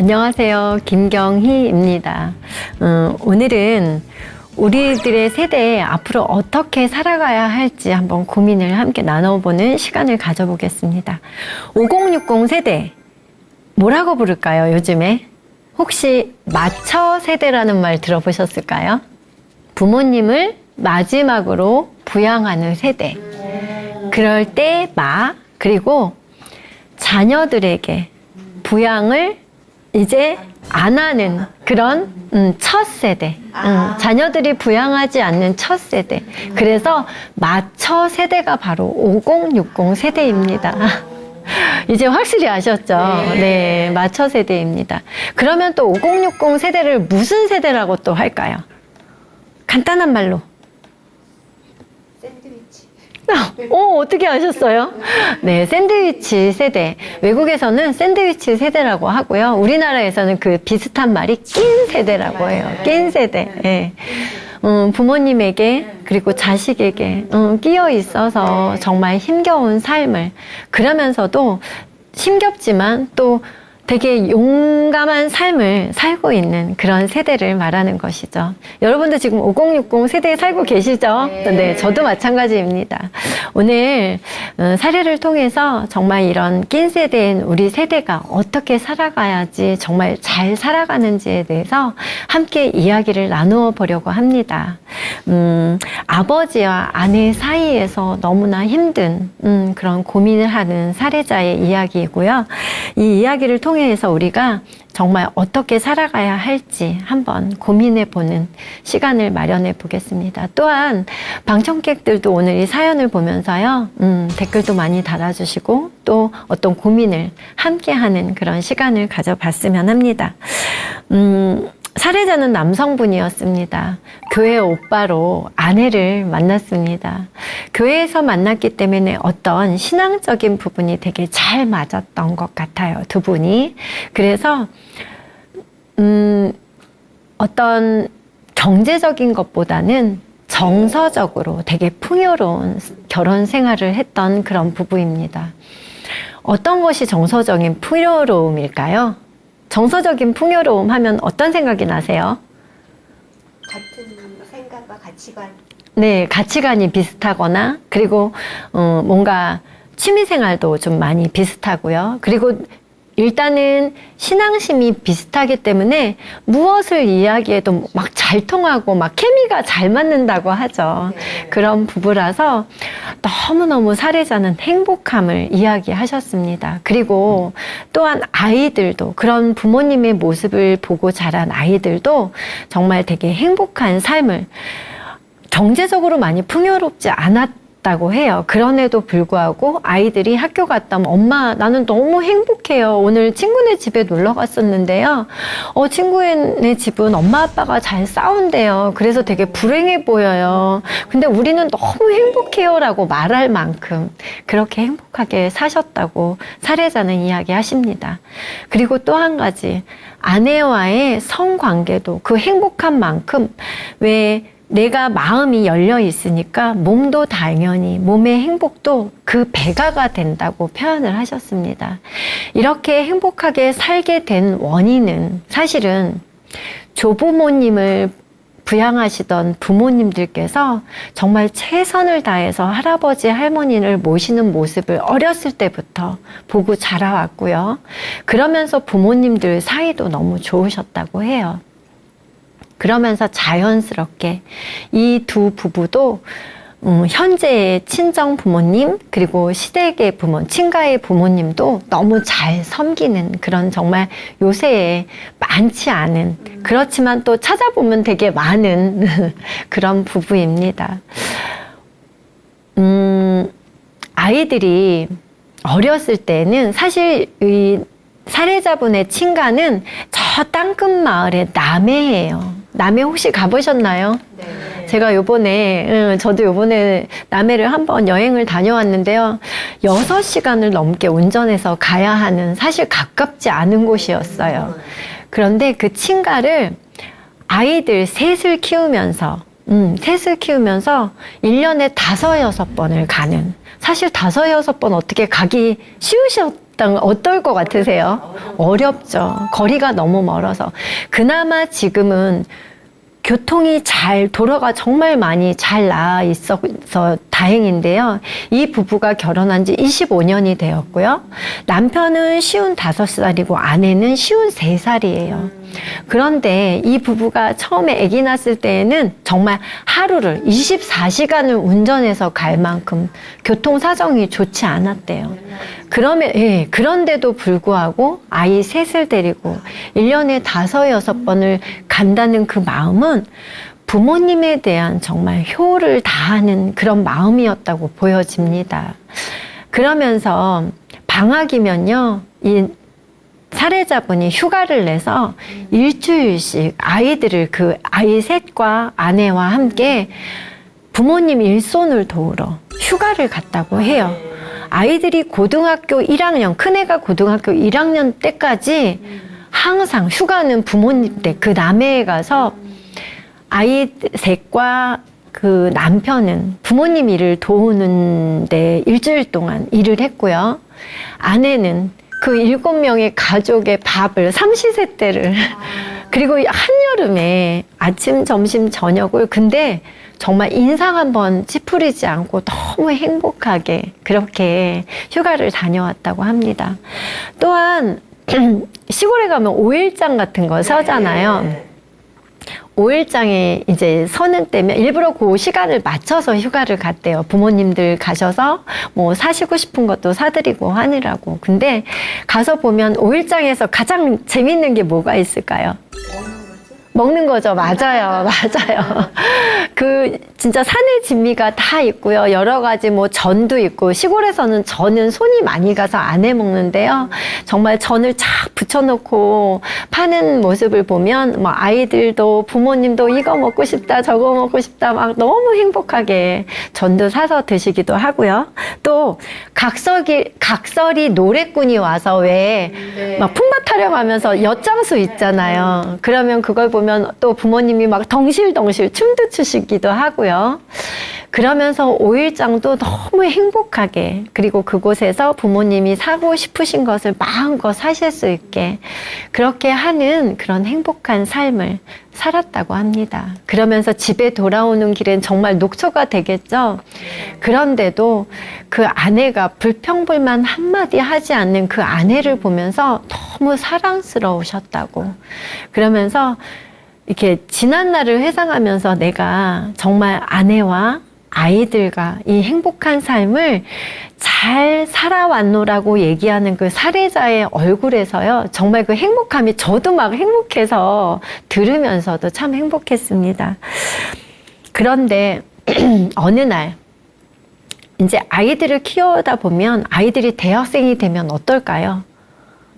안녕하세요. 김경희입니다. 오늘은 우리들의 세대에 앞으로 어떻게 살아가야 할지 한번 고민을 함께 나눠보는 시간을 가져보겠습니다. 5060 세대, 뭐라고 부를까요, 요즘에? 혹시 마처 세대라는 말 들어보셨을까요? 부모님을 마지막으로 부양하는 세대. 그럴 때 그리고 자녀들에게 부양을 이제 안 하는 그런 첫 세대. 자녀들이 부양하지 않는 첫 세대. 그래서 마처 세대가 바로 5060 세대입니다. 이제 확실히 아셨죠? 네, 마처 세대입니다. 그러면 또 5060 세대를 무슨 세대라고 또 할까요? 간단한 말로. 샌드위치. 어떻게 아셨어요? 네, 샌드위치 세대. 외국에서는 샌드위치 세대라고 하고요. 우리나라에서는 그 비슷한 말이 낀 세대라고 해요. 낀 세대. 네. 부모님에게 그리고 자식에게 끼어 있어서 정말 힘겨운 삶을, 그러면서도 힘겹지만 또 되게 용감한 삶을 살고 있는 그런 세대를 말하는 것이죠. 여러분도 지금 5060 세대에 살고 계시죠? 네, 저도 마찬가지입니다. 오늘 사례를 통해서 정말 이런 낀 세대인 우리 세대가 어떻게 살아가야지 정말 잘 살아가는지에 대해서 함께 이야기를 나누어 보려고 합니다. 아버지와 아내 사이에서 너무나 힘든 그런 고민을 하는 사례자의 이야기이고요. 이 이야기를 통해서 우리가 정말 어떻게 살아가야 할지 한번 고민해 보는 시간을 마련해 보겠습니다. 또한 방청객들도 오늘 이 사연을 보면서요, 댓글도 많이 달아주시고 또 어떤 고민을 함께 하는 그런 시간을 가져봤으면 합니다. 사례자는 남성분이었습니다. 교회 오빠로 아내를 만났습니다. 교회에서 만났기 때문에 어떤 신앙적인 부분이 되게 잘 맞았던 것 같아요, 두 분이. 그래서 어떤 경제적인 것보다는 정서적으로 되게 풍요로운 결혼 생활을 했던 그런 부부입니다. 어떤 것이 정서적인 풍요로움일까요? 정서적인 풍요로움 하면 어떤 생각이 나세요? 같은 생각과 가치관. 네, 가치관이 비슷하거나, 그리고 뭔가 취미생활도 좀 많이 비슷하고요. 그리고 일단은 신앙심이 비슷하기 때문에 무엇을 이야기해도 막 잘 통하고 막 케미가 잘 맞는다고 하죠. 그런 부부라서 너무너무 사례자는 행복함을 이야기하셨습니다. 그리고 또한 아이들도, 그런 부모님의 모습을 보고 자란 아이들도 정말 되게 행복한 삶을, 경제적으로 많이 풍요롭지 않았다고 해요. 그럼에도 불구하고 아이들이 학교 갔다 오면 엄마, 나는 너무 행복해요. 오늘 친구네 집에 놀러 갔었는데요. 친구네 집은 엄마 아빠가 잘 싸운대요. 그래서 되게 불행해 보여요. 근데 우리는 너무 행복해요 라고 말할 만큼 그렇게 행복하게 사셨다고 사례자는 이야기하십니다. 그리고 또 한 가지, 아내와의 성관계도 그 행복한 만큼, 왜 내가 마음이 열려 있으니까 몸도 당연히, 몸의 행복도 그 배가가 된다고 표현을 하셨습니다. 이렇게 행복하게 살게 된 원인은 사실은 조부모님을 부양하시던 부모님들께서 정말 최선을 다해서 할아버지, 할머니를 모시는 모습을 어렸을 때부터 보고 자라왔고요. 그러면서 부모님들 사이도 너무 좋으셨다고 해요. 그러면서 자연스럽게 이 두 부부도 현재의 친정 부모님, 그리고 시댁의 친가의 부모님도 너무 잘 섬기는 그런, 정말 요새에 많지 않은, 그렇지만 또 찾아보면 되게 많은 그런 부부입니다. 아이들이 어렸을 때는 사실 이 사례자분의 친가는 저 땅끝 마을의 남해예요. 남해 혹시 가보셨나요? 네. 제가 저도 요번에 남해를 한번 여행을 다녀왔는데요. 6시간을 넘게 운전해서 가야 하는, 사실 가깝지 않은 곳이었어요. 그런데 그 친가를 아이들 셋을 키우면서 1년에 5, 6번을 가는, 사실 5, 6번 어떻게 가기 어떨 것 같으세요? 어렵죠. 거리가 너무 멀어서. 그나마 지금은 교통이 잘, 도로가 정말 많이 잘 나와 있어서 다행인데요. 이 부부가 결혼한 지 25년이 되었고요. 남편은 55살이고 아내는 53살이에요. 그런데 이 부부가 처음에 아기 낳았을 때에는 정말 하루를 24시간을 운전해서 갈 만큼 교통 사정이 좋지 않았대요. 그런데도 불구하고 아이 셋을 데리고 1년에 5, 6번을 간다는 그 마음은 부모님에 대한 정말 효를 다하는 그런 마음이었다고 보여집니다. 그러면서 방학이면요, 이 사례자분이 휴가를 내서 일주일씩 아이들을 그 아이 셋과 아내와 함께 부모님 일손을 도우러 휴가를 갔다고 해요. 아이들이 고등학교 1학년, 큰애가 고등학교 1학년 때까지 항상 휴가는 부모님 때 그 남해에 가서 아이 셋과 그 남편은 부모님 일을 도우는데 일주일 동안 일을 했고요. 아내는 그 7명의 가족의 밥을 삼시세끼를 그리고 한여름에 아침, 점심, 저녁을 근데 정말 인상 한번 찌푸리지 않고 너무 행복하게 그렇게 휴가를 다녀왔다고 합니다. 또한 시골에 가면 5일장 같은 거 서잖아요. 5일장에 이제 서는 때면 일부러 그 시간을 맞춰서 휴가를 갔대요. 부모님들 가셔서 뭐 사시고 싶은 것도 사드리고 하느라고. 근데 가서 보면 5일장에서 가장 재밌는 게 뭐가 있을까요? 먹는 거죠. 맞아요. 맞아요. 그 진짜 산의 진미가 다 있고요. 여러 가지 뭐 전도 있고 시골에서는 전은 손이 많이 가서 안 해 먹는데요. 정말 전을 착 붙여놓고 파는 모습을 보면 뭐 아이들도 부모님도 이거 먹고 싶다 저거 먹고 싶다 막 너무 행복하게 전도 사서 드시기도 하고요. 또 각설이 노래꾼이 와서 왜 막 품바 타령하면서 엿장수 있잖아요. 그러면 그걸 보면 또 부모님이 막 덩실덩실 춤도 추시기도 하고요. 그러면서 5일장도 너무 행복하게 그리고 그곳에서 부모님이 사고 싶으신 것을 마음껏 사실 수 있게 그렇게 하는 그런 행복한 삶을 살았다고 합니다. 그러면서 집에 돌아오는 길엔 정말 녹초가 되겠죠. 그런데도 그 아내가 불평불만 한마디 하지 않는 그 아내를 보면서 너무 사랑스러우셨다고 그러면서 이렇게 지난 날을 회상하면서 내가 정말 아내와 아이들과 이 행복한 삶을 잘 살아왔노라고 얘기하는 그 사례자의 얼굴에서요. 정말 그 행복함이 저도 막 행복해서 들으면서도 참 행복했습니다. 그런데 어느 날 이제 아이들을 키우다 보면 아이들이 대학생이 되면 어떨까요?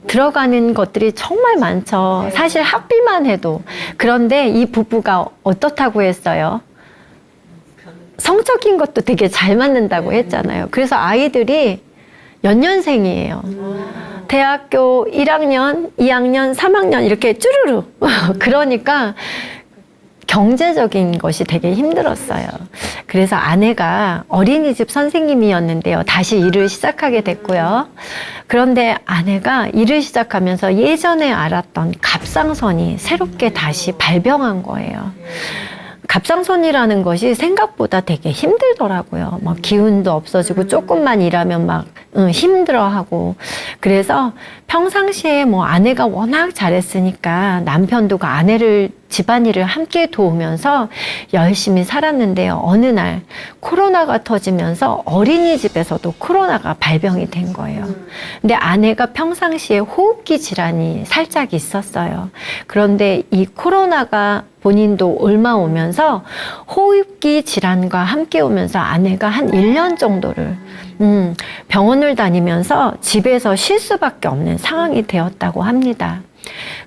들어가는 것들이 정말 많죠. 사실 학비만 해도. 그런데 이 부부가 어떻다고 했어요? 성적인 것도 되게 잘 맞는다고 했잖아요. 그래서 아이들이 연년생이에요. 대학교 1학년, 2학년, 3학년 이렇게 쭈루루. 그러니까 경제적인 것이 되게 힘들었어요. 그래서 아내가 어린이집 선생님이었는데요. 다시 일을 시작하게 됐고요. 그런데 아내가 일을 시작하면서 예전에 알았던 갑상선이 새롭게 다시 발병한 거예요. 갑상선이라는 것이 생각보다 되게 힘들더라고요. 막 기운도 없어지고 조금만 일하면 막 힘들어하고 그래서 평상시에 뭐 아내가 워낙 잘했으니까 남편도 그 아내를 집안일을 함께 도우면서 열심히 살았는데요. 어느 날 코로나가 터지면서 어린이집에서도 코로나가 발병이 된 거예요. 근데 아내가 평상시에 호흡기 질환이 살짝 있었어요. 그런데 이 코로나가 본인도 옮아오면서 호흡기 질환과 함께 오면서 아내가 한 1년 정도를 병원을 다니면서 집에서 쉴 수밖에 없는 상황이 되었다고 합니다.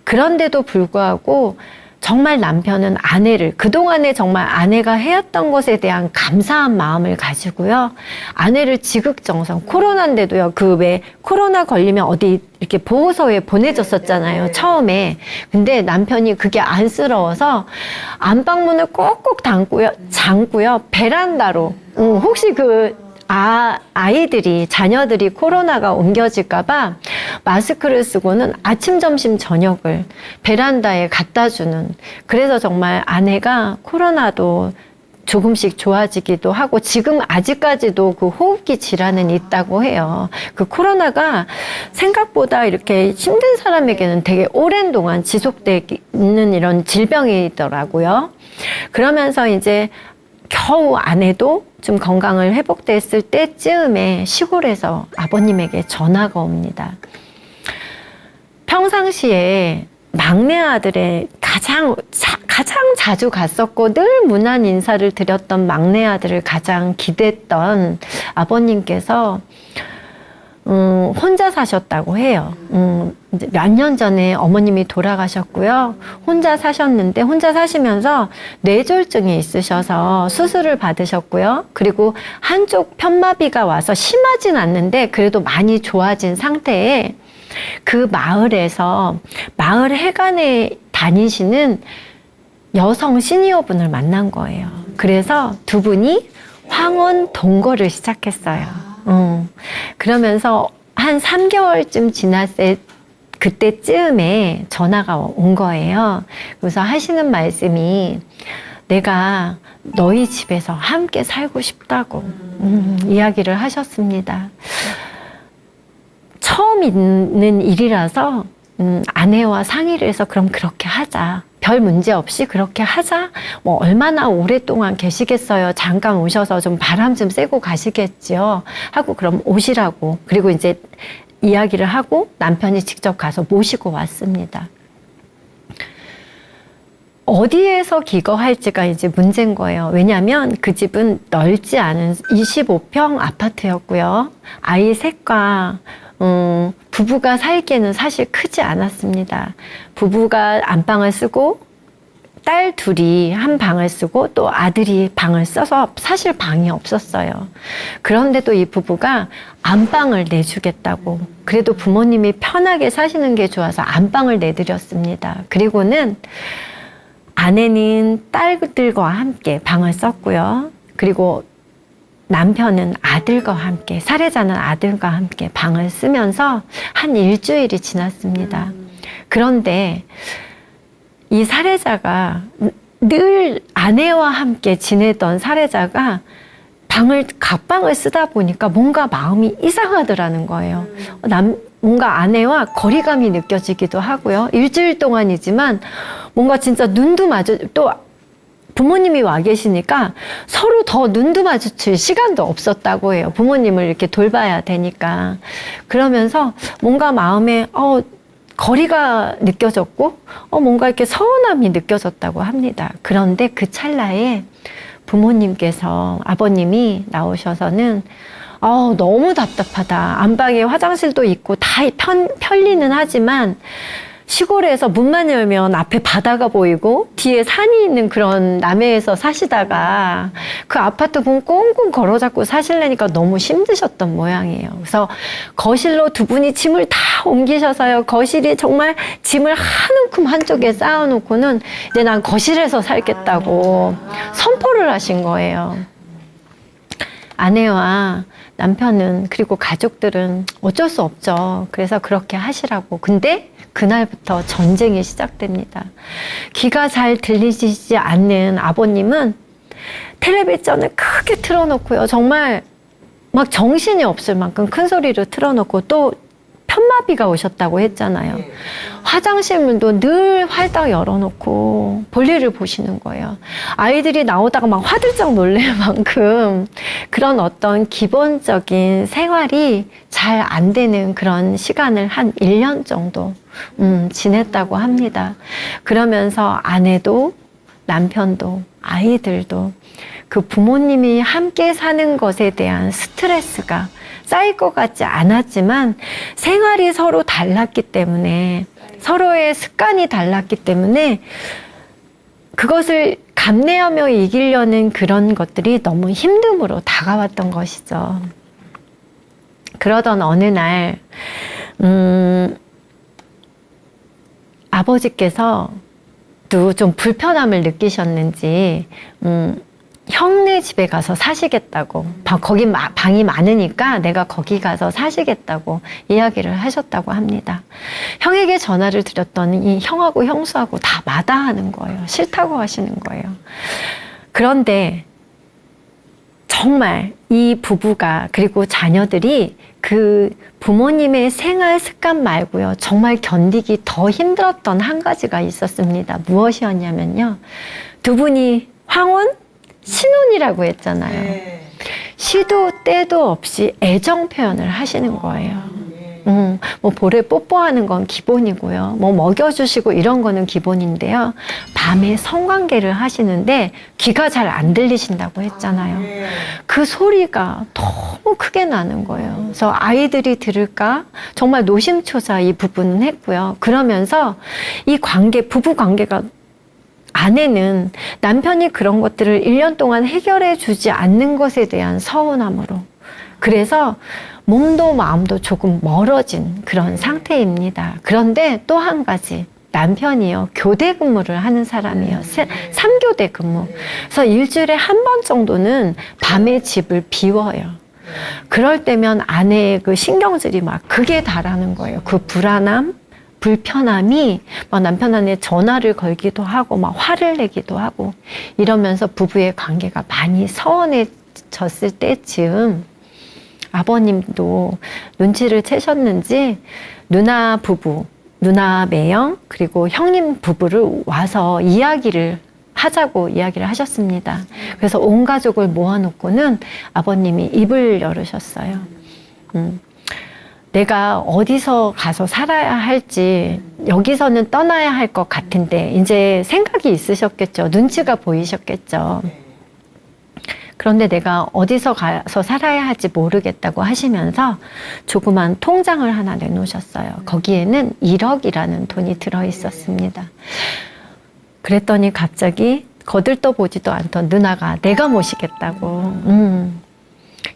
그런데도 불구하고 정말 남편은 아내를 그동안에 정말 아내가 해왔던 것에 대한 감사한 마음을 가지고요. 아내를 지극정성 코로나인데도요. 그 왜 코로나 걸리면 어디 이렇게 보호소에 보내줬었잖아요. 처음에. 근데 남편이 그게 안쓰러워서 안방문을 꼭꼭 잠고요. 베란다로 혹시 그 아이들이, 자녀들이 코로나가 옮겨질까봐 마스크를 쓰고는 아침, 점심, 저녁을 베란다에 갖다 주는, 그래서 정말 아내가 코로나도 조금씩 좋아지기도 하고 지금 아직까지도 그 호흡기 질환은 있다고 해요. 그 코로나가 생각보다 이렇게 힘든 사람에게는 되게 오랜 동안 지속되는 이런 질병이더라고요. 그러면서 이제 겨우 아내도 좀 건강을 회복됐을 때쯤에 시골에서 아버님에게 전화가 옵니다. 평상시에 막내 아들의 가장 자주 갔었고 늘 문안 인사를 드렸던 막내 아들을 가장 기댔던 아버님께서 혼자 사셨다고 해요. 몇 년 전에 어머님이 돌아가셨고요. 혼자 사셨는데 혼자 사시면서 뇌졸중이 있으셔서 수술을 받으셨고요. 그리고 한쪽 편마비가 와서 심하진 않는데 그래도 많이 좋아진 상태에 그 마을에서 마을 해관에 다니시는 여성 시니어분을 만난 거예요. 그래서 두 분이 황혼 동거를 시작했어요. 그러면서 한 3개월쯤 지났을 그때쯤에 전화가 온 거예요. 그래서 하시는 말씀이 내가 너희 집에서 함께 살고 싶다고 이야기를 하셨습니다. 처음 있는 일이라서 아내와 상의를 해서 그럼 그렇게 하자. 별 문제 없이 그렇게 하자. 뭐 얼마나 오랫동안 계시겠어요. 잠깐 오셔서 좀 바람 좀 쐬고 가시겠지요. 하고 그럼 오시라고. 그리고 이제 이야기를 하고 남편이 직접 가서 모시고 왔습니다. 어디에서 기거할지가 이제 문제인 거예요. 왜냐하면 그 집은 넓지 않은 25평 아파트였고요. 아이 셋과 부부가 살기에는 사실 크지 않았습니다. 부부가 안방을 쓰고 딸 둘이 한 방을 쓰고 또 아들이 방을 써서 사실 방이 없었어요. 그런데도 이 부부가 안방을 내주겠다고, 그래도 부모님이 편하게 사시는 게 좋아서 안방을 내드렸습니다. 그리고는 아내는 딸들과 함께 방을 썼고요. 그리고 남편은 아들과 함께, 살해자는 아들과 함께 방을 쓰면서 한 일주일이 지났습니다. 그런데 이 살해자가 늘 아내와 함께 지내던 살해자가 갑방을 쓰다 보니까 뭔가 마음이 이상하더라는 거예요. 뭔가 아내와 거리감이 느껴지기도 하고요. 일주일 동안이지만 뭔가 진짜 눈도 또 부모님이 와 계시니까 서로 더 눈도 마주칠 시간도 없었다고 해요. 부모님을 이렇게 돌봐야 되니까. 그러면서 뭔가 마음에 거리가 느껴졌고 뭔가 이렇게 서운함이 느껴졌다고 합니다. 그런데 그 찰나에 부모님께서, 아버님이 나오셔서는 너무 답답하다. 안방에 화장실도 있고 다 편리는 하지만 시골에서 문만 열면 앞에 바다가 보이고 뒤에 산이 있는 그런 남해에서 사시다가 그 아파트 문 꽁꽁 걸어잡고 사시려니까 너무 힘드셨던 모양이에요. 그래서 거실로 두 분이 짐을 다 옮기셔서요. 거실이 정말 짐을 한 움큼 한쪽에 쌓아놓고는 이제 난 거실에서 살겠다고 선포를 하신 거예요. 아내와 남편은, 그리고 가족들은 어쩔 수 없죠. 그래서 그렇게 하시라고. 근데 그날부터 전쟁이 시작됩니다. 귀가 잘 들리지 않는 아버님은 텔레비전을 크게 틀어놓고요. 정말 막 정신이 없을 만큼 큰 소리로 틀어놓고, 또 편마비가 오셨다고 했잖아요. 화장실 문도 늘 활짝 열어놓고 볼일을 보시는 거예요. 아이들이 나오다가 막 화들짝 놀랄 만큼 그런 어떤 기본적인 생활이 잘 안 되는 그런 시간을 한 1년 정도 지냈다고 합니다. 그러면서 아내도 남편도 아이들도 그 부모님이 함께 사는 것에 대한 스트레스가 쌓일 것 같지 않았지만 생활이 서로 달랐기 때문에, 서로의 습관이 달랐기 때문에 그것을 감내하며 이기려는 그런 것들이 너무 힘듦으로 다가왔던 것이죠. 그러던 어느 날 아버지께서 또 좀 불편함을 느끼셨는지 형네 집에 가서 사시겠다고, 거기 방이 많으니까 내가 거기 가서 사시겠다고 이야기를 하셨다고 합니다. 형에게 전화를 드렸더니 이 형하고 형수하고 다 마다하는 거예요. 싫다고 하시는 거예요. 그런데 정말 이 부부가, 그리고 자녀들이 그 부모님의 생활 습관 말고요, 정말 견디기 더 힘들었던 한 가지가 있었습니다. 무엇이었냐면요, 두 분이 황혼? 신혼이라고 했잖아요. 네. 시도 때도 없이 애정 표현을 하시는 거예요. 뭐 볼에 뽀뽀하는 건 기본이고요. 뭐 먹여주시고 이런 거는 기본인데요. 밤에 성관계를 하시는데 귀가 잘 안 들리신다고 했잖아요. 그 소리가 너무 크게 나는 거예요. 그래서 아이들이 들을까 정말 노심초사 이 부부는 했고요. 그러면서 이 관계, 부부 관계가, 아내는 남편이 그런 것들을 1년 동안 해결해 주지 않는 것에 대한 서운함으로, 그래서 몸도 마음도 조금 멀어진 그런 상태입니다. 그런데 또 한 가지, 남편이요, 교대 근무를 하는 사람이에요. 3교대 근무. 그래서 일주일에 한 번 정도는 밤에 집을 비워요. 그럴 때면 아내의 그 신경질이 막 극에 달하는 거예요. 그 불안함, 불편함이 막 남편한테 전화를 걸기도 하고 막 화를 내기도 하고 이러면서 부부의 관계가 많이 서운해졌을 때쯤 아버님도 눈치를 채셨는지 누나 부부, 누나 매영 그리고 형님 부부를 와서 이야기를 하자고 이야기를 하셨습니다. 그래서 온 가족을 모아놓고는 아버님이 입을 열으셨어요. 내가 어디서 가서 살아야 할지, 여기서는 떠나야 할 것 같은데 이제 생각이 있으셨겠죠. 눈치가 보이셨겠죠. 그런데 내가 어디서 가서 살아야 할지 모르겠다고 하시면서 조그만 통장을 하나 내놓으셨어요. 거기에는 1억이라는 돈이 들어있었습니다. 그랬더니 갑자기 거들떠보지도 않던 누나가 내가 모시겠다고.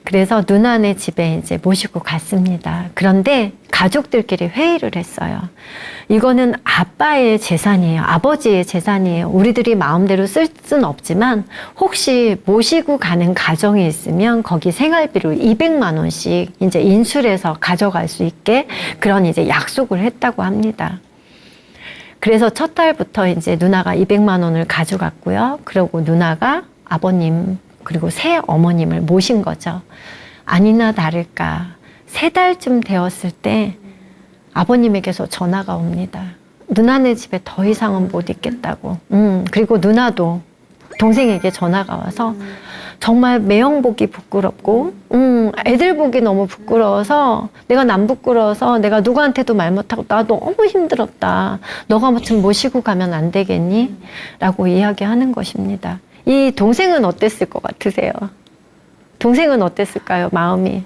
그래서 누나네 집에 이제 모시고 갔습니다. 그런데 가족들끼리 회의를 했어요. 이거는 아빠의 재산이에요. 아버지의 재산이에요. 우리들이 마음대로 쓸 수는 없지만 혹시 모시고 가는 가정이 있으면 거기 생활비로 200만 원씩 이제 인출해서 가져갈 수 있게 그런 이제 약속을 했다고 합니다. 그래서 첫 달부터 이제 누나가 200만 원을 가져갔고요. 그리고 누나가 아버님 그리고 새 어머님을 모신 거죠. 아니나 다를까 3달쯤 되었을 때 아버님에게서 전화가 옵니다. 누나네 집에 더 이상은 못 있겠다고. 그리고 누나도 동생에게 전화가 와서 정말 매형 보기 부끄럽고 애들 보기 너무 부끄러워서 내가 남 부끄러워서 내가 누구한테도 말 못하고 나 너무 힘들었다. 너가 좀 모시고 가면 안 되겠니? 라고 이야기하는 것입니다. 이 동생은 어땠을 것 같으세요? 동생은 어땠을까요? 마음이.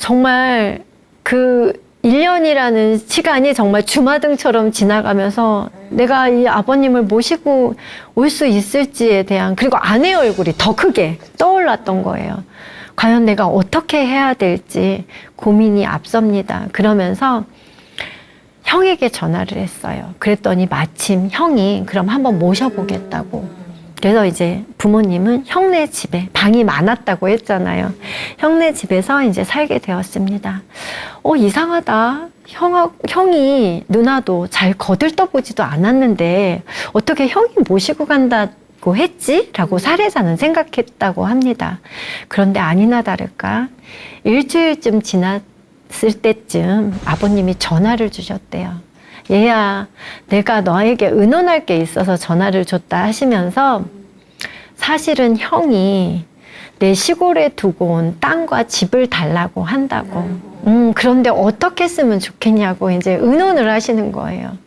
정말 그 1년이라는 시간이 정말 주마등처럼 지나가면서 내가 이 아버님을 모시고 올 수 있을지에 대한, 그리고 아내의 얼굴이 더 크게 떠올랐던 거예요. 과연 내가 어떻게 해야 될지 고민이 앞섭니다. 그러면서 형에게 전화를 했어요. 그랬더니 마침 형이 그럼 한번 모셔보겠다고. 그래서 이제 부모님은 형네 집에, 방이 많았다고 했잖아요. 형네 집에서 이제 살게 되었습니다. 이상하다. 형이 누나도 잘 거들떠보지도 않았는데 어떻게 형이 모시고 간다고 했지? 라고 사례자는 생각했다고 합니다. 그런데 아니나 다를까 일주일쯤 지났을 때쯤 아버님이 전화를 주셨대요. 얘야, 내가 너에게 의논할 게 있어서 전화를 줬다 하시면서 사실은 형이 내 시골에 두고 온 땅과 집을 달라고 한다고. 그런데 어떻게 쓰면 좋겠냐고 이제 의논을 하시는 거예요.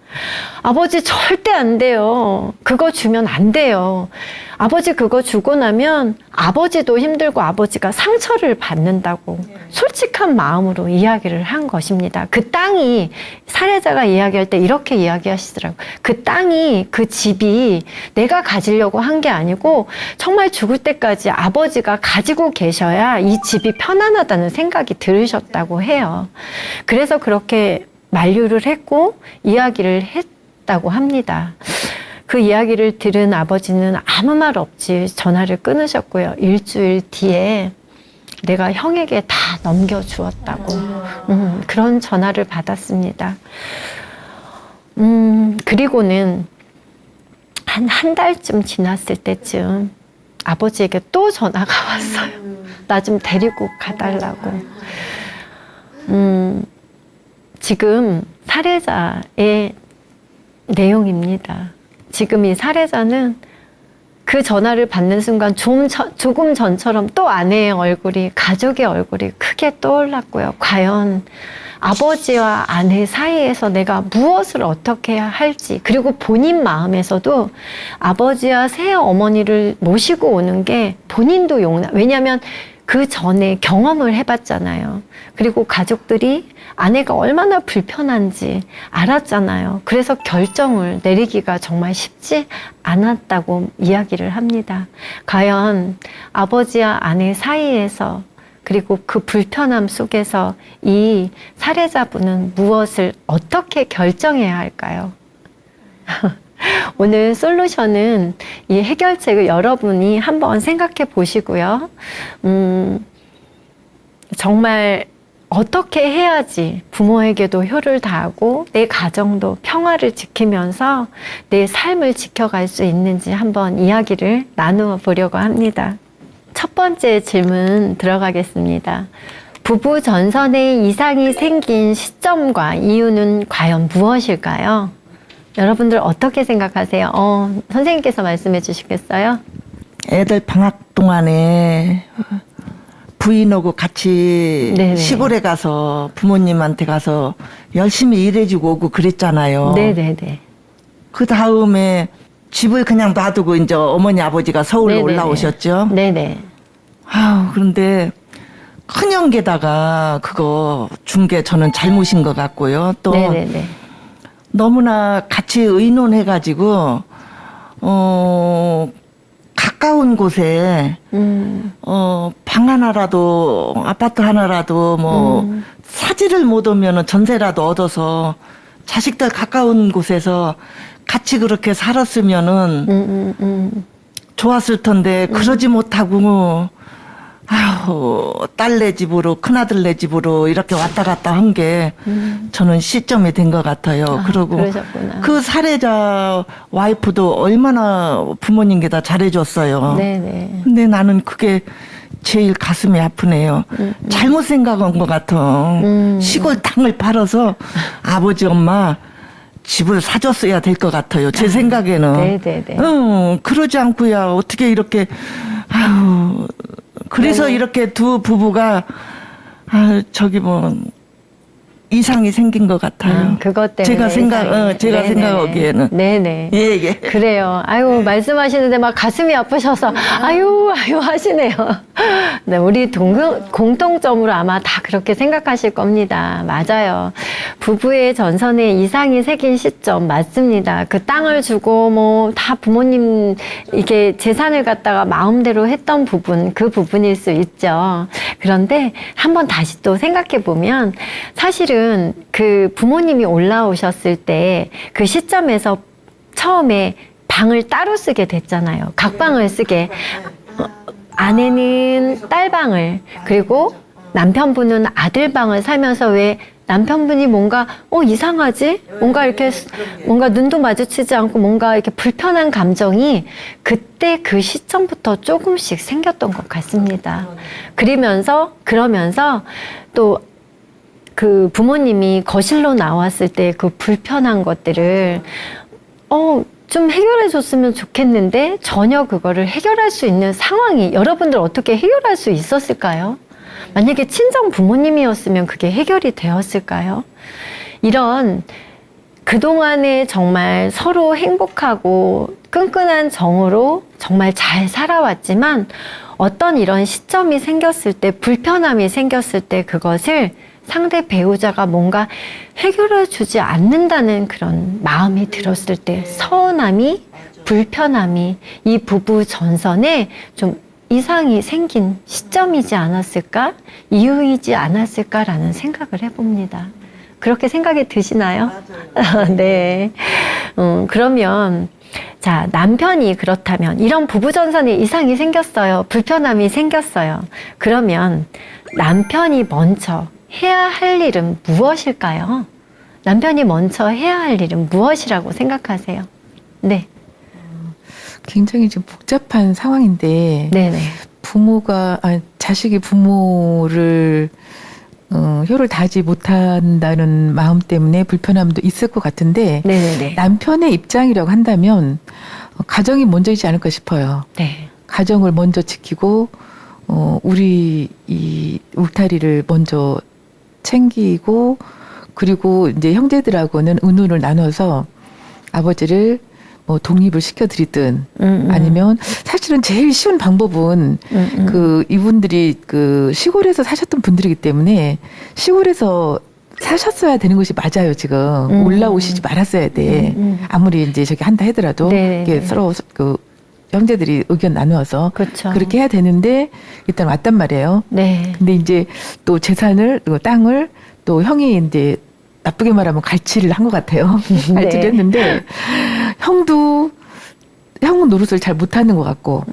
아버지 절대 안 돼요. 그거 주면 안 돼요. 아버지 그거 주고 나면 아버지도 힘들고 아버지가 상처를 받는다고 솔직한 마음으로 이야기를 한 것입니다. 그 땅이, 사례자가 이야기할 때 이렇게 이야기하시더라고요. 그 땅이, 그 집이 내가 가지려고 한 게 아니고 정말 죽을 때까지 아버지가 가지고 계셔야 이 집이 편안하다는 생각이 들으셨다고 해요. 그래서 그렇게 만류를 했고 이야기를 했다고 합니다. 그 이야기를 들은 아버지는 아무 말 없이 전화를 끊으셨고요. 일주일 뒤에 내가 형에게 다 넘겨주었다고 그런 전화를 받았습니다. 그리고는 한 달쯤 지났을 때쯤 아버지에게 또 전화가 왔어요. 나 좀 데리고 가달라고. 지금 살해자의 내용입니다. 지금 이 살해자는 그 전화를 받는 순간 조금 전처럼 또 아내의 얼굴이, 가족의 얼굴이 크게 떠올랐고요. 과연 아버지와 아내 사이에서 내가 무엇을 어떻게 해야 할지, 그리고 본인 마음에서도 아버지와 새 어머니를 모시고 오는 게 본인도 왜냐하면 그 전에 경험을 해봤잖아요. 그리고 가족들이 아내가 얼마나 불편한지 알았잖아요. 그래서 결정을 내리기가 정말 쉽지 않았다고 이야기를 합니다. 과연 아버지와 아내 사이에서, 그리고 그 불편함 속에서 이 살해자분은 무엇을 어떻게 결정해야 할까요? 오늘 솔루션은 이 해결책을 여러분이 한번 생각해 보시고요. 정말 어떻게 해야지 부모에게도 효를 다하고 내 가정도 평화를 지키면서 내 삶을 지켜갈 수 있는지 한번 이야기를 나누어 보려고 합니다. 첫 번째 질문 들어가겠습니다. 부부 전선에 이상이 생긴 시점과 이유는 과연 무엇일까요? 여러분들 어떻게 생각하세요? 선생님께서 말씀해 주시겠어요? 애들 방학 동안에 부인하고 같이 네네. 시골에 가서 부모님한테 가서 열심히 일해주고 오고 그랬잖아요. 네네네. 그 다음에 집을 그냥 놔두고 이제 어머니 아버지가 서울로 네네네. 올라오셨죠. 네네. 그런데 큰형게다가 그거 준 게 저는 잘못인 것 같고요. 또 네네네. 너무나 같이 의논해가지고 가까운 곳에 방 하나라도 아파트 하나라도 뭐 사지를 못 오면은 전세라도 얻어서 자식들 가까운 곳에서 같이 그렇게 살았으면은 좋았을 텐데 그러지 못하고 딸네 집으로 큰아들네 집으로 이렇게 왔다 갔다 한 게 저는 시점이 된 것 같아요. 그리고 그러셨구나. 그 살해자 와이프도 얼마나 부모님께 다 잘해줬어요. 네네. 근데 나는 그게 제일 가슴이 아프네요. 잘못 생각한 것 같아. 시골 땅을 팔아서 아버지 엄마 집을 사줬어야 될 것 같아요. 제 생각에는. 네네네. 그러지 않고야 어떻게 이렇게 그래서 이렇게 두 부부가 이상이 생긴 것 같아요. 그것 때문에 제가 네네네. 생각하기에는. 네네. 예. 그래요. 아유, 말씀하시는데 막 가슴이 아프셔서, 아유 하시네요. 네, 우리 공통점으로 아마 다 그렇게 생각하실 겁니다. 맞아요. 부부의 전선에 이상이 생긴 시점, 맞습니다. 그 땅을 주고, 다 부모님, 이게 재산을 갖다가 마음대로 했던 부분, 그 부분일 수 있죠. 그런데 한번 다시 또 생각해 보면, 사실은 그 부모님이 올라오셨을 때 그 시점에서 처음에 방을 따로 쓰게 됐잖아요. 각방을 쓰게. 아내는 딸방을, 그리고 남편분은 아들방을 살면서 왜 남편분이 뭔가 이상하지? 뭔가 이렇게 뭔가 눈도 마주치지 않고 뭔가 이렇게 불편한 감정이 그때 그 시점부터 조금씩 생겼던 것 같습니다. 그러면서 또 그 부모님이 거실로 나왔을 때 그 불편한 것들을 좀 해결해 줬으면 좋겠는데 전혀 그거를 해결할 수 있는 상황이 여러분들 어떻게 해결할 수 있었을까요? 만약에 친정 부모님이었으면 그게 해결이 되었을까요? 이런 그동안에 정말 서로 행복하고 끈끈한 정으로 정말 잘 살아왔지만 어떤 이런 시점이 생겼을 때, 불편함이 생겼을 때 그것을 상대 배우자가 뭔가 해결해 주지 않는다는 그런 마음이 들었을 때 서운함이, 불편함이 이 부부 전선에 좀 이상이 생긴 시점이지 않았을까? 이유이지 않았을까라는 생각을 해봅니다. 그렇게 생각이 드시나요? 네. 그러면 자, 남편이 그렇다면 이런 부부 전선에 이상이 생겼어요. 불편함이 생겼어요. 그러면 남편이 먼저 해야 할 일은 무엇일까요? 남편이 먼저 해야 할 일은 무엇이라고 생각하세요? 네. 굉장히 좀 복잡한 상황인데 네네. 자식이 부모를 혀를 다하지 못한다는 마음 때문에 불편함도 있을 것 같은데 네네네. 남편의 입장이라고 한다면 가정이 먼저이지 않을까 싶어요. 네. 가정을 먼저 지키고 우리 이 울타리를 먼저 챙기고 그리고 이제 형제들하고는 의논을 나눠서 아버지를 뭐 독립을 시켜드리든 아니면 사실은 제일 쉬운 방법은 그 이분들이 그 시골에서 사셨던 분들이기 때문에 시골에서 사셨어야 되는 것이 맞아요. 지금 올라오시지 말았어야 돼. 아무리 이제 저기 한다 하더라도 네, 이게 네. 서로 그 형제들이 의견 나누어서 그렇죠. 그렇게 해야 되는데 일단 왔단 말이에요. 네. 근데 이제 또 재산을 땅을 또 형이 이제 나쁘게 말하면 갈취를 한 것 같아요. 갈취를 네. 했는데 형은 노릇을 잘 못하는 것 같고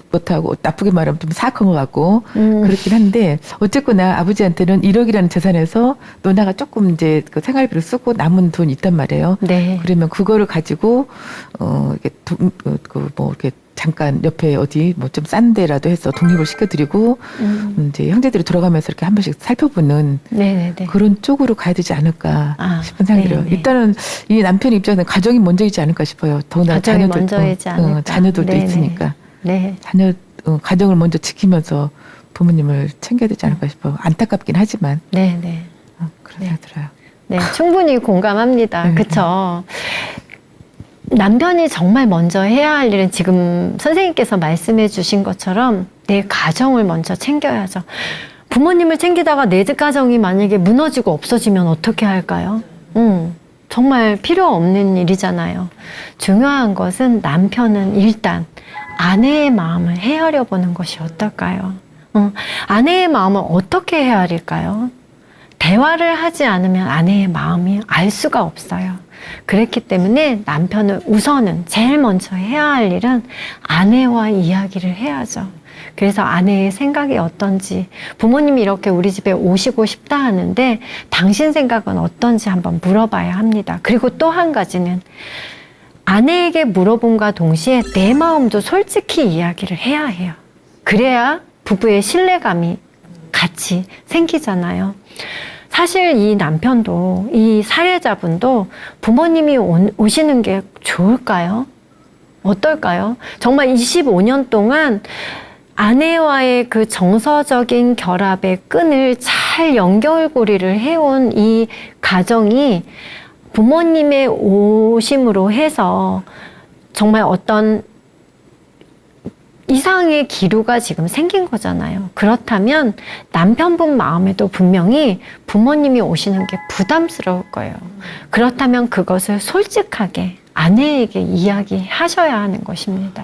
못하고 나쁘게 말하면 좀 사악한 것 같고 그렇긴 한데 어쨌거나 아버지한테는 1억이라는 재산에서 너나가 조금 이제 그 생활비를 쓰고 남은 돈 있단 말이에요. 네. 그러면 그거를 가지고 이렇게 뭐 이렇게 잠깐 옆에 어디 뭐 좀 싼 데라도 해서 독립을 시켜드리고 이제 형제들이 돌아가면서 이렇게 한 번씩 살펴보는 네네네. 그런 쪽으로 가야 되지 않을까 싶은 생각이 들어요. 네네. 일단은 이 남편 입장에서는 가정이 먼저이지 않을까 싶어요. 더군다나 가정이 자녀들, 먼저이지 않을까. 자녀들도 네네. 있으니까 네. 가정을 먼저 지키면서 부모님을 챙겨야 되지 않을까 싶어요. 안타깝긴 하지만 네네. 그런 생각이 들어요. 네, 충분히 공감합니다. 네. 그쵸? 남편이 정말 먼저 해야 할 일은 지금 선생님께서 말씀해 주신 것처럼 내 가정을 먼저 챙겨야죠. 부모님을 챙기다가 내 가정이 만약에 무너지고 없어지면 어떻게 할까요? 정말 필요 없는 일이잖아요. 중요한 것은 남편은 일단 아내의 마음을 헤아려 보는 것이 어떨까요? 아내의 마음을 어떻게 헤아릴까요? 대화를 하지 않으면 아내의 마음이 알 수가 없어요. 그렇기 때문에 남편은 우선은 제일 먼저 해야 할 일은 아내와 이야기를 해야죠. 그래서 아내의 생각이 어떤지, 부모님이 이렇게 우리 집에 오시고 싶다 하는데 당신 생각은 어떤지 한번 물어봐야 합니다. 그리고 또 한 가지는 아내에게 물어본과 동시에 내 마음도 솔직히 이야기를 해야 해요. 그래야 부부의 신뢰감이 같이 생기잖아요. 사실 이 남편도, 이 살해자분도 부모님이 오시는 게 좋을까요? 어떨까요? 정말 25년 동안 아내와의 그 정서적인 결합의 끈을 잘 연결고리를 해온 이 가정이 부모님의 오심으로 해서 정말 어떤 이상의 기류가 지금 생긴 거잖아요. 그렇다면 남편분 마음에도 분명히 부모님이 오시는 게 부담스러울 거예요. 그렇다면 그것을 솔직하게 아내에게 이야기하셔야 하는 것입니다.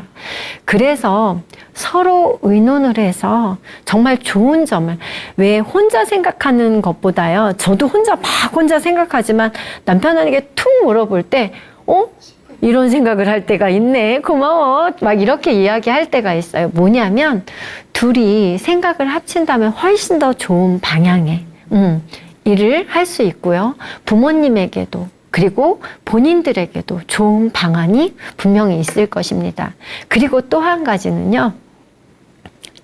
그래서 서로 의논을 해서 정말 좋은 점을, 왜 혼자 생각하는 것보다요, 저도 혼자 생각하지만 남편에게 툭 물어볼 때 이런 생각을 할 때가 있네. 고마워. 막 이렇게 이야기할 때가 있어요. 뭐냐면 둘이 생각을 합친다면 훨씬 더 좋은 방향의 일을 할 수 있고요. 부모님에게도 그리고 본인들에게도 좋은 방안이 분명히 있을 것입니다. 그리고 또 한 가지는요.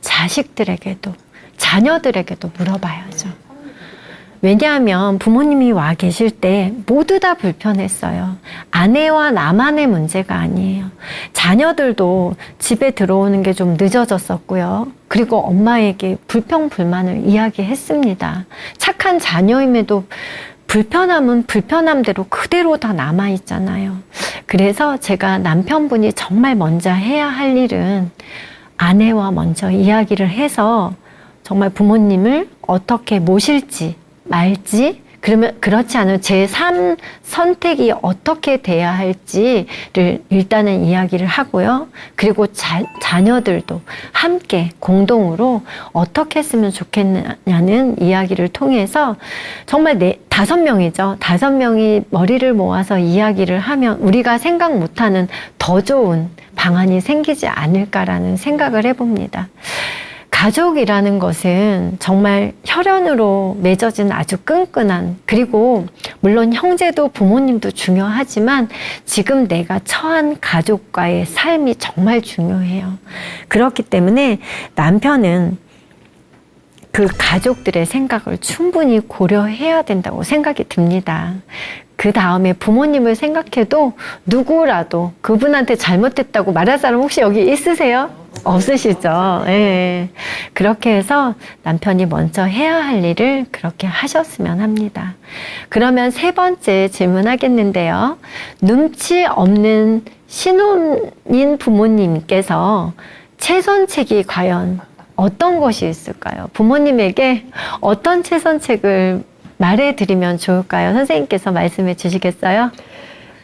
자식들에게도 자녀들에게도 물어봐야죠. 왜냐하면 부모님이 와 계실 때 모두 다 불편했어요. 아내와 나만의 문제가 아니에요. 자녀들도 집에 들어오는 게 좀 늦어졌었고요. 그리고 엄마에게 불평불만을 이야기했습니다. 착한 자녀임에도 불편함은 불편함대로 그대로 다 남아있잖아요. 그래서 제가 남편분이 정말 먼저 해야 할 일은 아내와 먼저 이야기를 해서 정말 부모님을 어떻게 모실지 말지, 그러면 그렇지 않으면 제3 선택이 어떻게 돼야 할지를 일단은 이야기를 하고요. 그리고 자녀들도 함께 공동으로 어떻게 했으면 좋겠냐는 이야기를 통해서 정말 5명이죠. 5명이 머리를 모아서 이야기를 하면 우리가 생각 못하는 더 좋은 방안이 생기지 않을까라는 생각을 해봅니다. 가족이라는 것은 정말 혈연으로 맺어진 아주 끈끈한, 그리고 물론 형제도 부모님도 중요하지만 지금 내가 처한 가족과의 삶이 정말 중요해요. 그렇기 때문에 남편은 그 가족들의 생각을 충분히 고려해야 된다고 생각이 듭니다. 그 다음에 부모님을 생각해도 누구라도 그분한테 잘못했다고 말할 사람 혹시 여기 있으세요? 없으시죠? 예. 그렇게 해서 남편이 먼저 해야 할 일을 그렇게 하셨으면 합니다. 그러면 3번째 질문하겠는데요. 눈치 없는 신혼인 부모님께서 최선책이 과연 어떤 것이 있을까요? 부모님에게 어떤 최선책을 말해드리면 좋을까요? 선생님께서 말씀해 주시겠어요?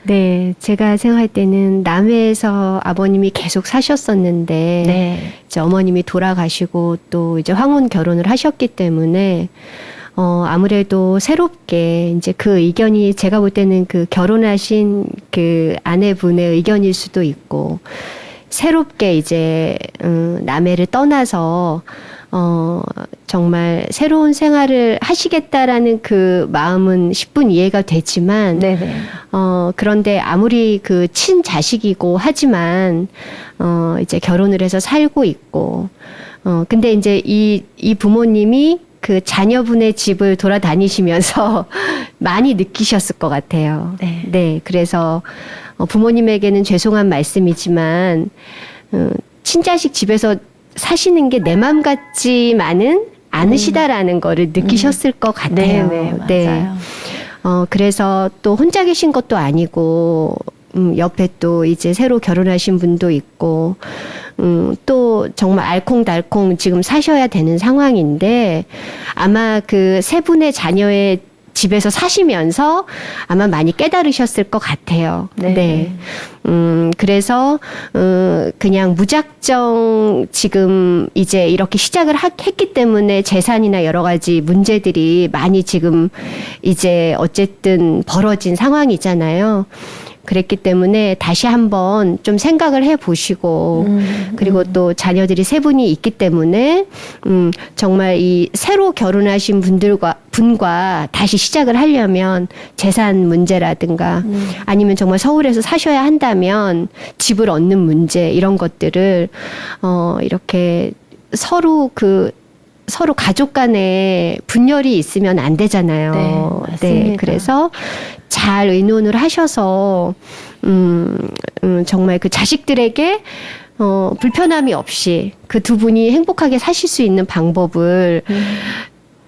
네, 제가 생각할 때는 남해에서 아버님이 계속 사셨었는데 네. 이제 어머님이 돌아가시고 또 이제 황혼 결혼을 하셨기 때문에 아무래도 새롭게 이제 그 의견이 제가 볼 때는 그 결혼하신 그 아내분의 의견일 수도 있고 새롭게 이제 남해를 떠나서 정말 새로운 생활을 하시겠다라는 그 마음은 10분 이해가 되지만 네네. 그런데 아무리 그 친자식이고 하지만 이제 결혼을 해서 살고 있고 근데 이제 이 부모님이 그 자녀분의 집을 돌아다니시면서 많이 느끼셨을 것 같아요. 네. 네, 그래서 부모님에게는 죄송한 말씀이지만 친자식 집에서 사시는 게 내 맘 같지만은 않으시다라는 거를 느끼셨을 것 같아요. 네, 맞아요. 그래서 또 혼자 계신 것도 아니고 옆에 또 이제 새로 결혼하신 분도 있고 또 정말 알콩달콩 지금 사셔야 되는 상황인데 아마 그 3분의 자녀의 집에서 사시면서 아마 많이 깨달으셨을 것 같아요. 네. 네. 그래서 그냥 무작정 지금 이제 이렇게 시작을 했기 때문에 재산이나 여러 가지 문제들이 많이 지금 이제 어쨌든 벌어진 상황이잖아요. 그랬기 때문에 다시 한번 좀 생각을 해 보시고 그리고 또 자녀들이 3분이 있기 때문에 정말 이 새로 결혼하신 분과 다시 시작을 하려면 재산 문제라든가 아니면 정말 서울에서 사셔야 한다면 집을 얻는 문제 이런 것들을 이렇게 서로 가족 간에 분열이 있으면 안 되잖아요. 네, 맞습니다. 그래서 잘 의논을 하셔서 정말 그 자식들에게 불편함이 없이 그 2분이 행복하게 사실 수 있는 방법을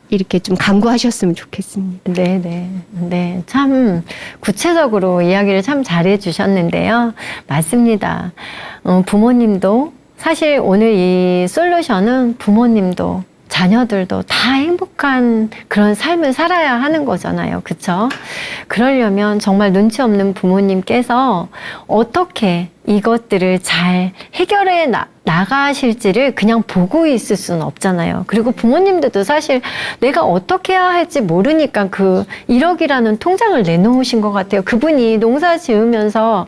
이렇게 좀 강구하셨으면 좋겠습니다. 네. 참 구체적으로 이야기를 참 잘해 주셨는데요. 맞습니다. 부모님도 사실 오늘 이 솔루션은 부모님도 자녀들도 다 행복한 그런 삶을 살아야 하는 거잖아요. 그쵸? 그러려면 정말 눈치 없는 부모님께서 어떻게 이것들을 잘 해결해 나가실지를 그냥 보고 있을 수는 없잖아요. 그리고 부모님들도 사실 내가 어떻게 해야 할지 모르니까 그 1억이라는 통장을 내놓으신 것 같아요. 그분이 농사 지으면서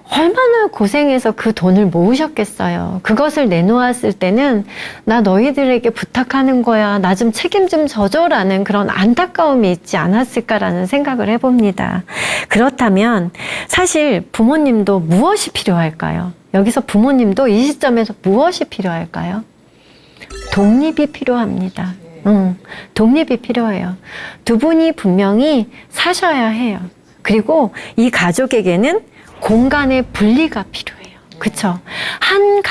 얼마나 고생해서 그 돈을 모으셨겠어요. 그것을 내놓았을 때는 나 너희들에게 부탁하는 거야. 나 좀 책임 좀 져줘라는 그런 안타까움이 있지 않았을까라는 생각을 해봅니다. 그렇다면 사실 부모님도 무엇이 필요할까요? 여기서 부모님도 이 시점에서 무엇이 필요할까요? 독립이 필요합니다. 독립이 필요해요. 2분이 분명히 사셔야 해요. 그리고 이 가족에게는 공간의 분리가 필요해요. 그쵸? 한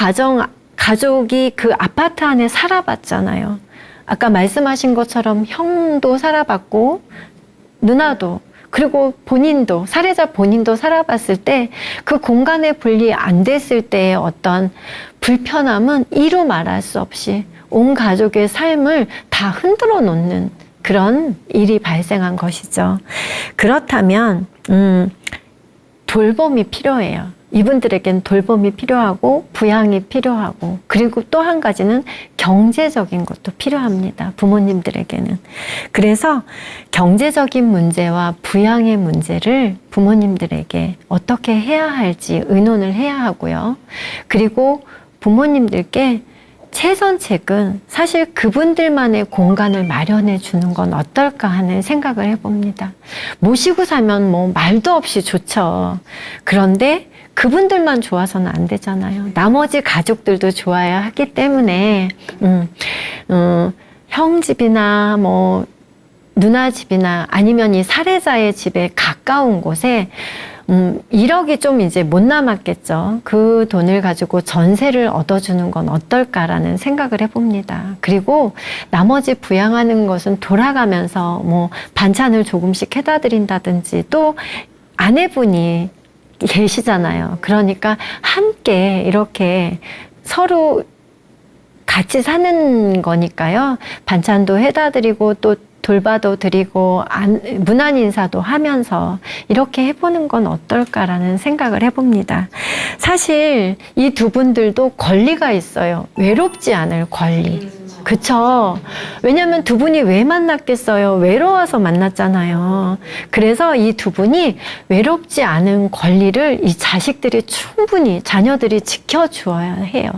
가족이 그 아파트 안에 살아봤잖아요. 아까 말씀하신 것처럼 형도 살아봤고, 누나도, 그리고 본인도, 사례자 본인도 살아봤을 때 그 공간의 분리 안 됐을 때의 어떤 불편함은 이루 말할 수 없이 온 가족의 삶을 다 흔들어 놓는 그런 일이 발생한 것이죠. 그렇다면 돌봄이 필요해요. 이분들에겐 돌봄이 필요하고 부양이 필요하고 그리고 또 한 가지는 경제적인 것도 필요합니다. 부모님들에게는. 그래서 경제적인 문제와 부양의 문제를 부모님들에게 어떻게 해야 할지 의논을 해야 하고요. 그리고 부모님들께 최선책은 사실 그분들만의 공간을 마련해 주는 건 어떨까 하는 생각을 해봅니다. 모시고 살면 뭐 말도 없이 좋죠. 그런데 그분들만 좋아서는 안 되잖아요. 나머지 가족들도 좋아야 하기 때문에 형 집이나 뭐 누나 집이나 아니면 이 살해자의 집에 가까운 곳에 1억이 좀 이제 못 남았겠죠. 그 돈을 가지고 전세를 얻어주는 건 어떨까라는 생각을 해봅니다. 그리고 나머지 부양하는 것은 돌아가면서 뭐 반찬을 조금씩 해다 드린다든지 또 아내분이 계시잖아요. 그러니까 함께 이렇게 서로 같이 사는 거니까요. 반찬도 해다 드리고 또 돌봐도 드리고 문안 인사도 하면서 이렇게 해보는 건 어떨까라는 생각을 해봅니다. 사실 이 두 분들도 권리가 있어요. 외롭지 않을 권리. 그쵸? 왜냐면 두 분이 왜 만났겠어요? 외로워서 만났잖아요. 그래서 이 두 분이 외롭지 않은 권리를 이 자식들이 충분히 자녀들이 지켜주어야 해요.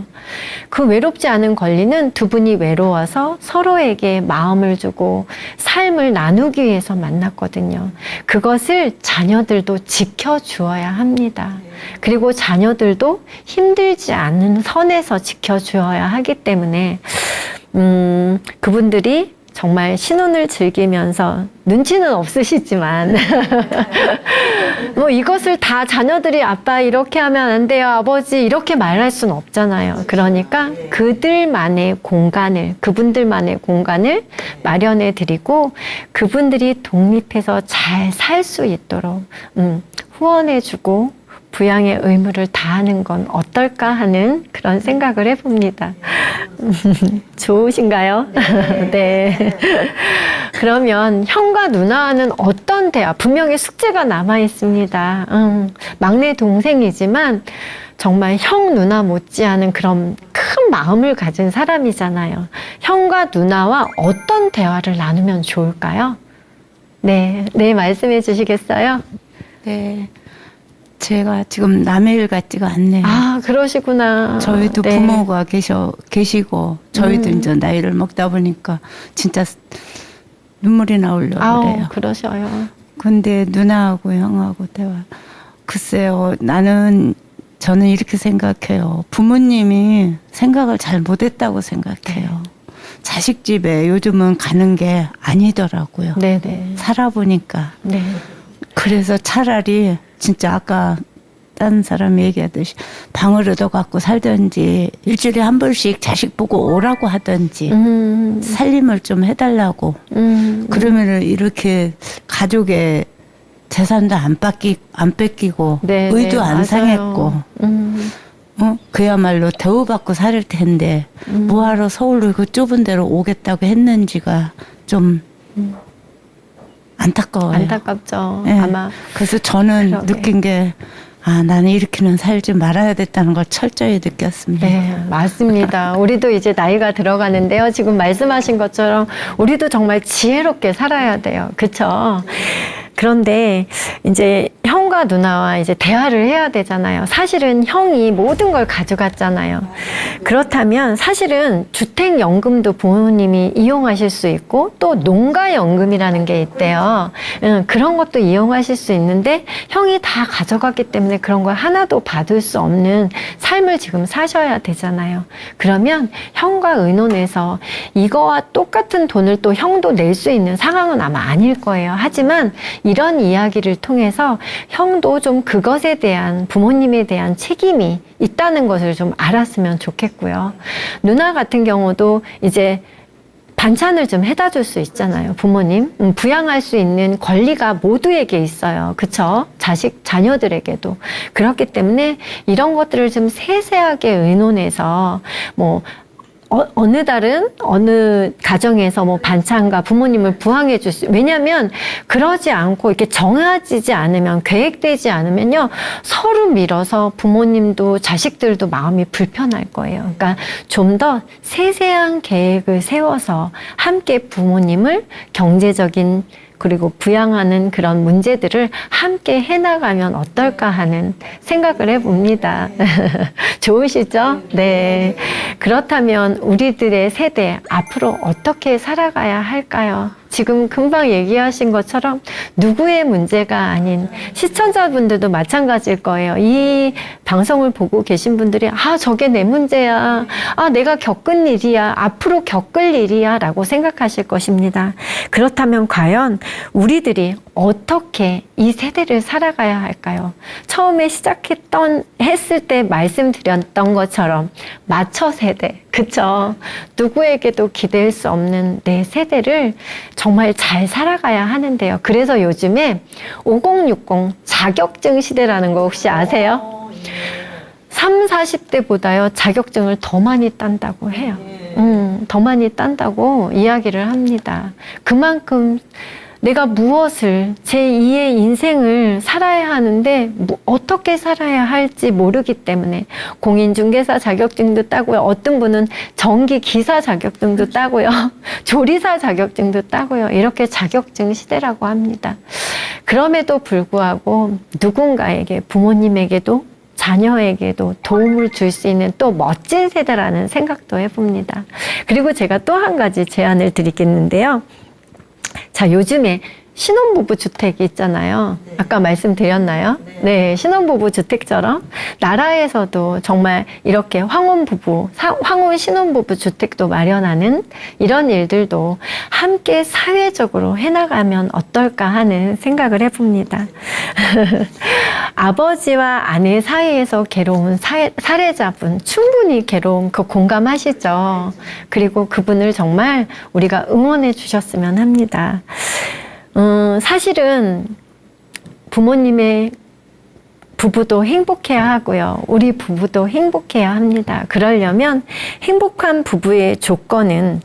그 외롭지 않은 권리는 두 분이 외로워서 서로에게 마음을 주고 삶을 나누기 위해서 만났거든요. 그것을 자녀들도 지켜주어야 합니다. 그리고 자녀들도 힘들지 않은 선에서 지켜주어야 하기 때문에 그분들이 정말 신혼을 즐기면서 눈치는 없으시지만 뭐 이것을 다 자녀들이 아빠 이렇게 하면 안 돼요 아버지 이렇게 말할 수는 없잖아요. 그러니까 그분들만의 공간을 마련해 드리고 그분들이 독립해서 잘 살 수 있도록 후원해 주고 부양의 의무를 다하는 건 어떨까 하는 그런 생각을 해봅니다. 좋으신가요? 네. 그러면 형과 누나와는 어떤 대화? 분명히 숙제가 남아 있습니다. 막내 동생이지만 정말 형 누나 못지않은 그런 큰 마음을 가진 사람이잖아요. 형과 누나와 어떤 대화를 나누면 좋을까요? 네, 말씀해 주시겠어요? 네. 제가 지금 남의 일 같지가 않네요. 아, 그러시구나. 저희도 네. 부모가 계시고 저희도 이제 나이를 먹다 보니까 진짜 눈물이 나오려고 그래요. 그러셔요. 근데 누나하고 형하고 대화. 글쎄요, 저는 이렇게 생각해요. 부모님이 생각을 잘 못했다고 생각해요. 자식 집에 요즘은 가는 게 아니더라고요. 네네. 살아보니까. 네. 그래서 차라리 진짜 아까 다른 사람이 얘기하듯이 방을 얻어갖고 살든지 일주일에 한 번씩 자식 보고 오라고 하든지 살림을 좀 해달라고 그러면은 이렇게 가족의 재산도 안 뺏기고 네, 의도 네, 안 맞아요. 상했고 그야말로 대우받고 살 텐데 뭐하러 서울로 그 좁은 데로 오겠다고 했는지가 좀 안타까워요. 안타깝죠. 네. 아마. 그래서 저는 그러게. 느낀 게 나는 이렇게는 살지 말아야 됐다는 걸 철저히 느꼈습니다. 네, 맞습니다. 우리도 이제 나이가 들어가는데요. 지금 말씀하신 것처럼 우리도 정말 지혜롭게 살아야 돼요. 그쵸? 그런데 이제 형과 누나와 이제 대화를 해야 되잖아요. 사실은 형이 모든 걸 가져갔잖아요. 그렇다면 사실은 주택연금도 부모님이 이용하실 수 있고 또 농가연금이라는 게 있대요. 그런 것도 이용하실 수 있는데 형이 다 가져갔기 때문에 그런 걸 하나도 받을 수 없는 삶을 지금 사셔야 되잖아요. 그러면 형과 의논해서 이거와 똑같은 돈을 또 형도 낼 수 있는 상황은 아마 아닐 거예요. 하지만 이런 이야기를 통해서 형도 좀 그것에 대한 부모님에 대한 책임이 있다는 것을 좀 알았으면 좋겠고요. 누나 같은 경우도 이제 반찬을 좀 해다 줄 수 있잖아요. 부모님. 부양할 수 있는 권리가 모두에게 있어요. 그쵸? 자녀들에게도. 그렇기 때문에 이런 것들을 좀 세세하게 의논해서 어느 달은 어느 가정에서 뭐 반찬과 부모님을 부항해 줄 수, 왜냐면 그러지 않고 이렇게 정해지지 않으면, 계획되지 않으면요, 서로 밀어서 부모님도 자식들도 마음이 불편할 거예요. 그러니까 좀 더 세세한 계획을 세워서 함께 부모님을 경제적인 그리고 부양하는 그런 문제들을 함께 해나가면 어떨까 하는 생각을 해봅니다. 좋으시죠? 네. 그렇다면 우리들의 세대 앞으로 어떻게 살아가야 할까요? 지금 금방 얘기하신 것처럼 누구의 문제가 아닌 시청자분들도 마찬가지일 거예요. 이 방송을 보고 계신 분들이 저게 내 문제야. 내가 겪은 일이야. 앞으로 겪을 일이야. 라고 생각하실 것입니다. 그렇다면 과연 우리들이 어떻게 이 세대를 살아가야 할까요? 처음에 했을 때 말씀드렸던 것처럼 맞춰 세대, 그쵸? 누구에게도 기댈 수 없는 내 세대를 정말 잘 살아가야 하는데요. 그래서 요즘에 5060 자격증 시대라는 거 혹시 아세요? 30, 40대보다요, 자격증을 더 많이 딴다고 해요. 더 많이 딴다고 이야기를 합니다. 그만큼 내가 무엇을, 제2의 인생을 살아야 하는데 어떻게 살아야 할지 모르기 때문에 공인중개사 자격증도 따고요. 어떤 분은 전기기사 자격증도 따고요. 조리사 자격증도 따고요. 이렇게 자격증 시대라고 합니다. 그럼에도 불구하고 누군가에게, 부모님에게도 자녀에게도 도움을 줄 수 있는 또 멋진 세대라는 생각도 해봅니다. 그리고 제가 또 한 가지 제안을 드리겠는데요. 자, 요즘에 신혼부부 주택이 있잖아요. 아까 말씀드렸나요? 네, 신혼부부 주택처럼 나라에서도 정말 이렇게 황혼 신혼부부 주택도 마련하는 이런 일들도 함께 사회적으로 해나가면 어떨까 하는 생각을 해봅니다. 아버지와 아내 사이에서 괴로운 사례자분, 충분히 괴로움 그 공감하시죠? 그리고 그분을 정말 우리가 응원해 주셨으면 합니다. 사실은 부모님의 부부도 행복해야 하고요. 우리 부부도 행복해야 합니다. 그러려면 행복한 부부의 조건은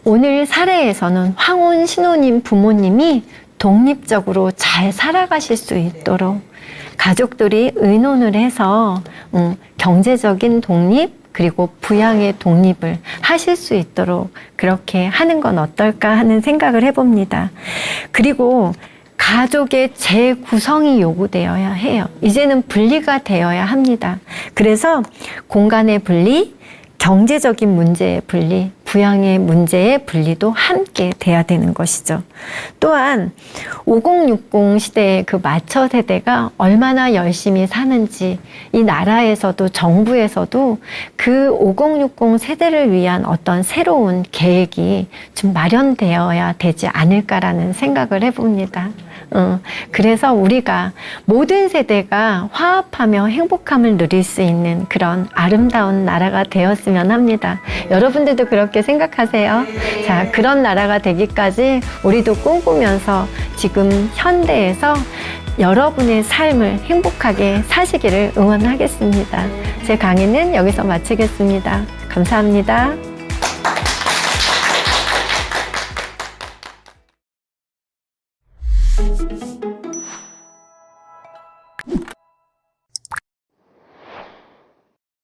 오늘 사례에서는 황혼 신혼인 부모님이 독립적으로 잘 살아가실 수 있도록 가족들이 의논을 해서 경제적인 독립 그리고 부양의 독립을 하실 수 있도록 그렇게 하는 건 어떨까 하는 생각을 해봅니다. 그리고 가족의 재구성이 요구되어야 해요. 이제는 분리가 되어야 합니다. 그래서 공간의 분리, 경제적인 문제의 분리, 부양의 문제의 분리도 함께 돼야 되는 것이죠. 또한 5060 시대의 그 마처 세대가 얼마나 열심히 사는지 이 나라에서도 정부에서도 그 5060 세대를 위한 어떤 새로운 계획이 좀 마련되어야 되지 않을까라는 생각을 해봅니다. 그래서 우리가 모든 세대가 화합하며 행복함을 누릴 수 있는 그런 아름다운 나라가 되었으면 합니다. 여러분들도 그렇게 생각하세요? 자, 그런 나라가 되기까지 우리도 꿈꾸면서 지금 현대에서 여러분의 삶을 행복하게 사시기를 응원하겠습니다. 제 강의는 여기서 마치겠습니다. 감사합니다.